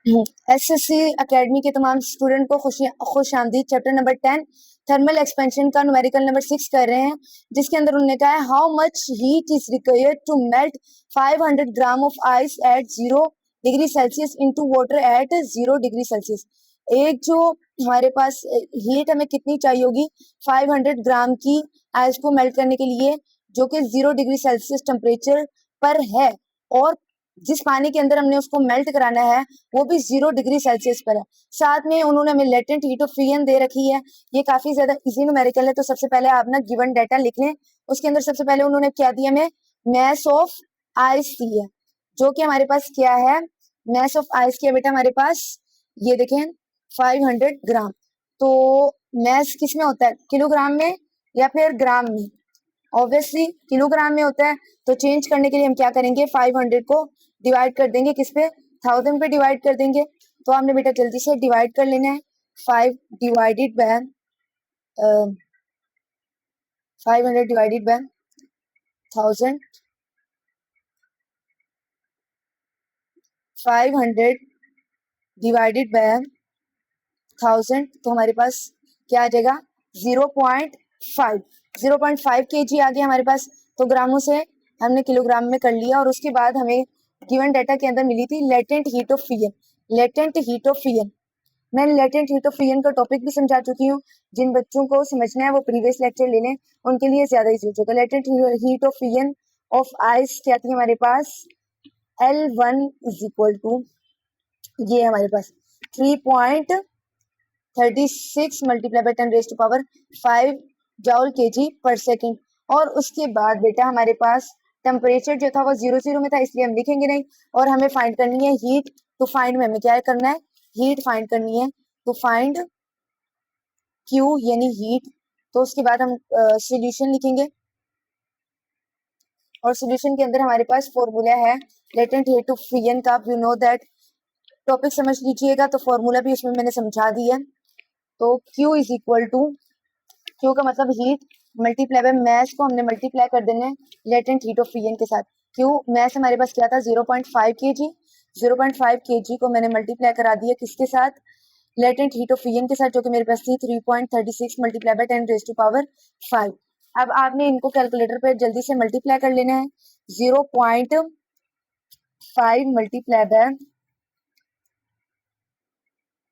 SSC academy के तमाम student को खुश आमदीद। चैप्टर नंबर 10 थर्मल एक्सपेंशन का न्यूमेरिकल नंबर 6 कर रहे हैं, जिसके अंदर उन्होंने कहा है how much heat is required to melt 500 gram of ice at 0 degree Celsius into water at 0 degree Celsius. एक जो हमारे पास हीट हमें कितनी चाहिए होगी 500 ग्राम की आइस को मेल्ट करने के लिए, जो कि 0 डिग्री सेल्सियस टेम्परेचर पर है, और जिस पानी के अंदर हमने उसको मेल्ट कराना है वो भी 0 डिग्री सेल्सियस पर है। साथ में उन्होंने हमें लेटेंट हीट ऑफ फ्यूजन दे रखी है। ये काफी ज्यादा इजी न्यूमेरिकल है। तो सबसे पहले आप ना गिवन डाटा लिख लें। उसके अंदर सबसे पहले उन्होंने क्या दिया, हमें मैस ऑफ आइस दी है, जो कि हमारे पास क्या है, मैस ऑफ आइस की बेटा हमारे पास ये देखें 500 ग्राम। तो मैस किस में होता है, किलोग्राम में या फिर ग्राम में? ऑब्वियसली किलोग्राम में होता है। तो चेंज करने के लिए हम क्या करेंगे, 500 को डिवाइड कर देंगे किस पे, 1000 पे डिवाइड कर देंगे। तो आपने बेटा जल्दी से डिवाइड कर लेना है। 5 divided by 500 divided by 1000, 500 divided by 1000, तो हमारे पास क्या आ जाएगा 0.5 0.5 kg आ गया हमारे पास। तो ग्रामों से हमने किलोग्राम में कर लिया। और उसके बाद हमें गिवन डाटा के अंदर मिली थी latent heat of fusion. Latent heat of fusion, मैं लेटेंट हीट ऑफ फ्यूजन का टॉपिक भी समझा चुकी हूँ। जिन बच्चों को समझना है वो प्रीवियस लेक्चर ले लें, उनके लिए ज्यादा इजी हो जाएगा। Latent heat of fusion of ice क्या थी हमारे पास, L1 इज इक्वल टू, ये हमारे पास 3.36 मल्टीप्लाई बाय 10⁵ जॉल केजी पर सेकेंड। और उसके बाद बेटा हमारे पास टेम्परेचर जो था वो 0 में था, इसलिए हम लिखेंगे नहीं। और हमें फाइंड करनी है हीट। तो फाइंड में हमें क्या करना है, हीट फाइंड करनी है। तो फाइंड Q यानी हीट। तो उसके बाद हम सॉल्यूशन लिखेंगे, और सॉल्यूशन के अंदर हमारे पास फॉर्मूला है लेटेंट हीट ऑफ फ्यूजन का। यू नो दैट, टॉपिक समझ लीजिएगा। तो फॉर्मूला भी उसमें मैंने समझा दिया है। तो Q is equal to, Q का मतलब हीट, मल्टीप्लाई बाय मैस को हमने मल्टीप्लाई कर देना है लेटेंट हीट ऑफ फ्यूजन के साथ। Q मैस हमारे पास क्या था 0.5 kg, 0.5 kg को मैंने मल्टीप्लाई करा दिया किसके साथ, लेटेंट हीट ऑफ फ्यूजन के साथ, जो कि मेरे पास थी 3.36 मल्टीप्लाई बाय 10⁵ अब आपने इनको कैलकुलेटर पे जल्दी से मल्टीप्लाई कर लेना है। 0.5 मल्टीप्लाई बाय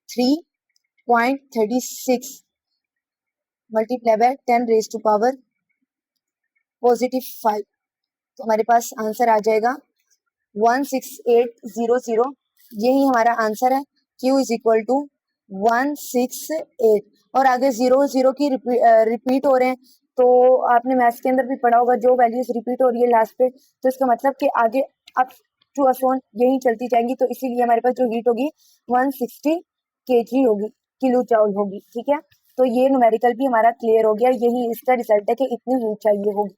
3.36 मल्टीप्लाई बाय 10⁵ +5, तो हमारे पास आंसर आ जाएगा 16800। यही हमारा आंसर है। Q is equal to 168। और आगे 0 की रिपीट हो रहे हैं। तो आपने मैथ्स के अंदर भी पढ़ा होगा, जो वैल्यूज रिपीट हो रही है लास्ट पे, तो इसका मतलब कि आगे अप टू अ यही चलती जाएंगी। तो इसीलिए हमारे पास जो हीट होगी 160 kg होगी, किलो जॉल होगी। ठीक है, तो ये न्यूमेरिकल भी हमारा क्लियर हो गया। यही इसका रिजल्ट है कि इतनी हीट चाहिए होगी।